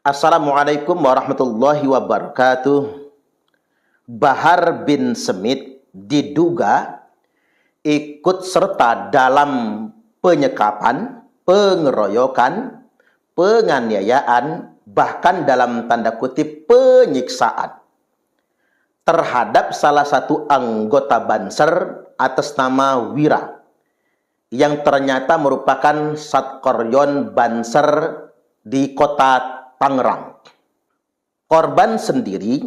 Assalamualaikum warahmatullahi wabarakatuh. Bahar bin Smith diduga ikut serta dalam penyekapan, pengeroyokan, penganiayaan, bahkan dalam tanda kutip penyiksaan terhadap salah satu anggota Banser atas nama Wira yang ternyata merupakan Satkoryon Banser di kota Tangerang. Korban sendiri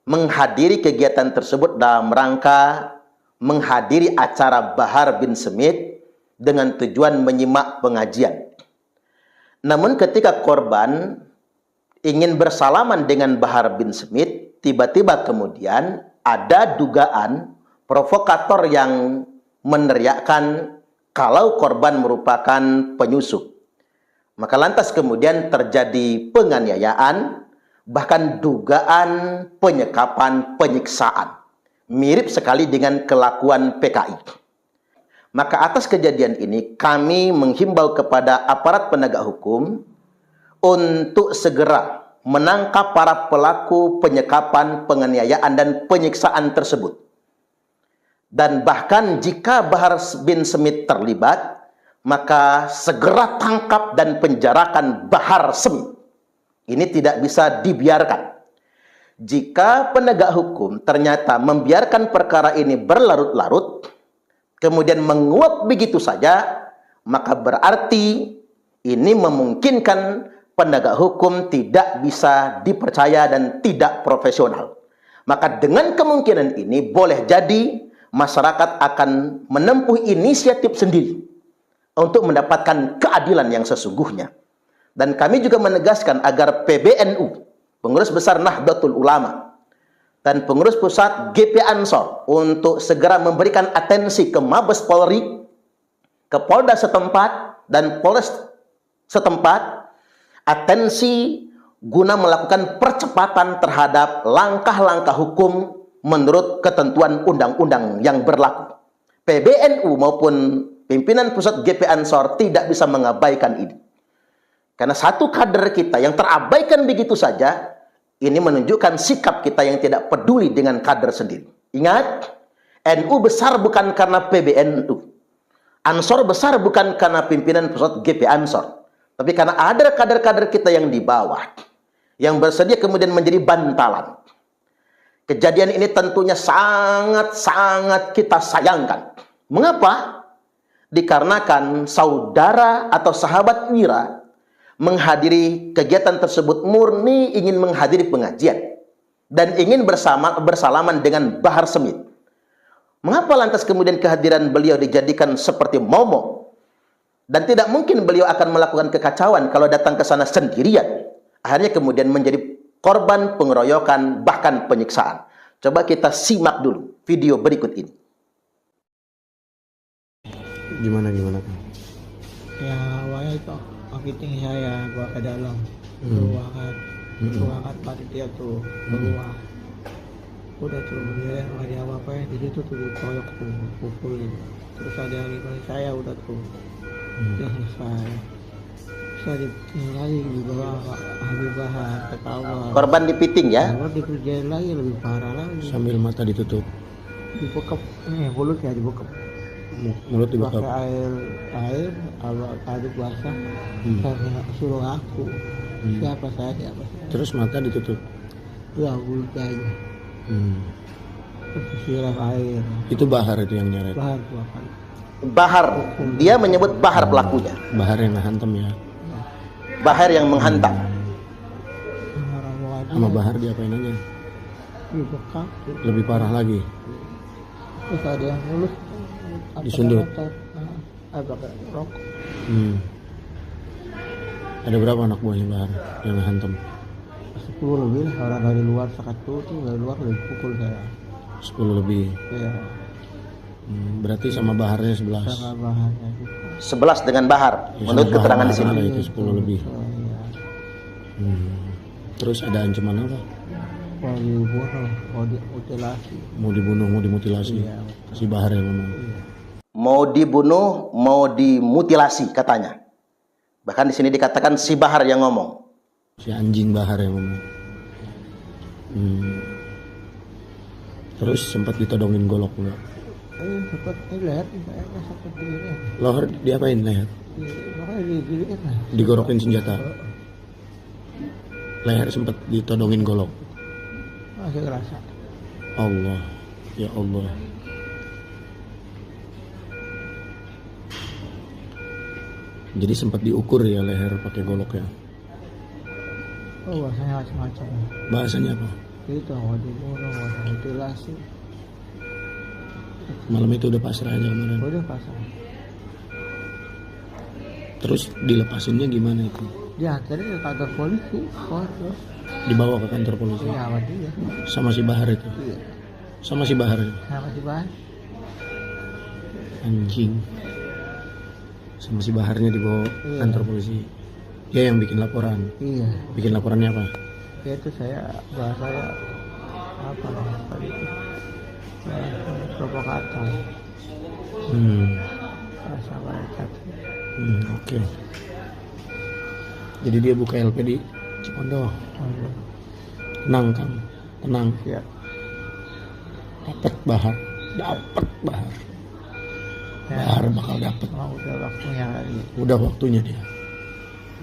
menghadiri kegiatan tersebut dalam rangka menghadiri acara Bahar bin Smith dengan tujuan menyimak pengajian. Namun ketika korban ingin bersalaman dengan Bahar bin Smith, tiba-tiba kemudian ada dugaan provokator yang meneriakkan kalau korban merupakan penyusup. Maka lantas kemudian terjadi penganiayaan, bahkan dugaan penyekapan, penyiksaan. Mirip sekali dengan kelakuan PKI. Maka atas kejadian ini kami menghimbau kepada aparat penegak hukum untuk segera menangkap para pelaku penyekapan, penganiayaan, dan penyiksaan tersebut. Dan bahkan jika Bahar bin Smith terlibat, maka segera tangkap dan penjarakan Bahar Smith. Ini tidak bisa dibiarkan. Jika penegak hukum ternyata membiarkan perkara ini berlarut-larut, kemudian menguap begitu saja, maka berarti ini memungkinkan penegak hukum tidak bisa dipercaya dan tidak profesional. Maka dengan kemungkinan ini boleh jadi masyarakat akan menempuh inisiatif sendiri untuk mendapatkan keadilan yang sesungguhnya. Dan kami juga menegaskan agar PBNU, Pengurus Besar Nahdlatul Ulama, dan Pengurus Pusat GP Ansor untuk segera memberikan atensi ke Mabes Polri, ke Polda setempat, dan Polres setempat, atensi guna melakukan percepatan terhadap langkah-langkah hukum menurut ketentuan undang-undang yang berlaku. PBNU maupun pimpinan pusat GP Ansor tidak bisa mengabaikan ini. Karena satu kader kita yang terabaikan begitu saja, ini menunjukkan sikap kita yang tidak peduli dengan kader sendiri. Ingat, NU besar bukan karena PBNU. Ansor besar bukan karena pimpinan pusat GP Ansor. Tapi karena ada kader-kader kita yang di bawah, yang bersedia kemudian menjadi bantalan. Kejadian ini tentunya sangat-sangat kita sayangkan. Mengapa? Dikarenakan saudara atau sahabat Wira menghadiri kegiatan tersebut murni ingin menghadiri pengajian dan ingin bersalaman dengan Bahar Smith. Mengapa lantas kemudian kehadiran beliau dijadikan seperti momok? Dan tidak mungkin beliau akan melakukan kekacauan kalau datang ke sana sendirian. Akhirnya kemudian menjadi korban pengeroyokan, bahkan penyiksaan. Coba kita simak dulu video berikut ini. Gimana kan? Ya awalnya itu marketing saya bawa ke dalam, ruangan panitia tuh keluar. Udah tuh dia nggak ada apa-apa, jadi tuh dikoyok tuh pukulin. Terus ada yang ikut saya udah tuh udah selesai. Saya lagi di bawah Habib Bahar ketawa. Korban dipiting ya? Korban dikerjain lagi lebih parah lagi. Sambil mata ditutup. Dibekap, mulutnya dibekap. Mulut dibekap. Pakai air, aduk basah. Saya suruh aku. Siapa saya? Terus mata ditutup. Ya mulut aja. Terus siram air. Itu Bahar itu yang nyeret. Bahar bukan. Bahar, dia menyebut Bahar pelakunya. Bahar yang hantam ya. Bahar yang menghantam. Sama Bahar diapain aja? Dibekap. Lebih parah lagi. Terus ada yang mulut. Disundut. Agak rokok. Ada berapa anak buahnya Bahar yang hantam? 10 lebih lah, orang dari luar satu tuh dari luar lebih pukul saya. 10 lebih. Iya. Berarti sama Baharnya 11. Sama Baharnya gitu. 11 dengan Bahar, Ya, menurut sama keterangan di Bahar sini. itu 10 lebih. Iya. Terus ada ancaman apa? Mau dibunuh, mau dimutilasi. Mau dibunuh, mau dimutilasi. Iya. Si Bahar yang ngomong. Iya. Mau dibunuh, mau dimutilasi katanya. Bahkan di sini dikatakan si Bahar yang ngomong. Si anjing Bahar yang ngomong. Terus sempat ditodongin golok enggak? Sempat leher saya sakit di leher. Leher diapain leher? Makanya digigit lah. Digorokin senjata. Leher sempat ditodongin golok. Masih kerasa. Allah, ya Allah. Jadi sempat diukur ya leher pakai golok ya. Oh, bahasanya macam-macam. Bahasanya apa? Itu mau dibunuh, mau dimutilasi. Malam itu udah pasrah aja kemarin. Udah pasang. Terus dilepasinnya gimana itu? Diantarin ke kantor polisi. Terus Dibawa ke kantor polisi. iya sama dia. Sama si Bahar itu. Iya. Sama si Bahar itu. Sama si Bahar. Anjing. Sama si Baharnya dibawa Iya. kantor polisi. Dia yang bikin laporan. Iya. Bikin laporannya apa? Ya itu bahasanya apa tadi itu? Provokator. Bahasa bacot. Oke. Jadi dia buka LP di Cipondoh. Tenang Kang, tenang. Ya. Dapat Bahar. Bahar bakal dapat. Emang udah waktunya lagi. Udah waktunya dia.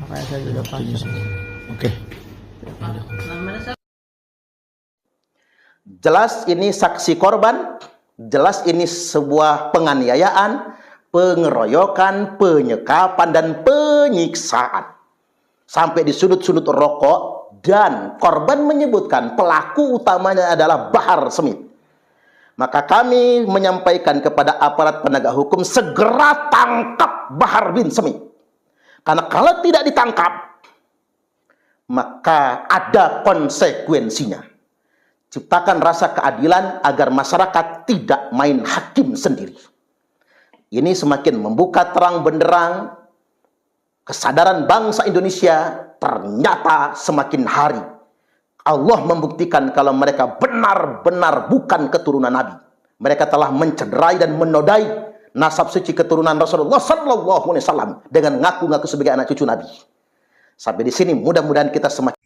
Makanya saya udah Waktunya pasang. sih. Oke. Jelas ini saksi korban, jelas ini sebuah penganiayaan, pengeroyokan, penyekapan, dan penyiksaan. Sampai di sudut-sudut rokok, dan korban menyebutkan pelaku utamanya adalah Bahar Smith. Maka kami menyampaikan kepada aparat penegak hukum segera tangkap Bahar bin Smith. Karena kalau tidak ditangkap, maka ada konsekuensinya. Ciptakan rasa keadilan agar masyarakat tidak main hakim sendiri. Ini semakin membuka terang benderang kesadaran bangsa Indonesia ternyata semakin hari. Allah membuktikan kalau mereka benar-benar bukan keturunan Nabi. Mereka telah mencederai dan menodai nasab suci keturunan Rasulullah Sallallahu Alaihi Wasallam dengan ngaku-ngaku sebagai anak cucu Nabi. Sampai di sini mudah-mudahan kita semakin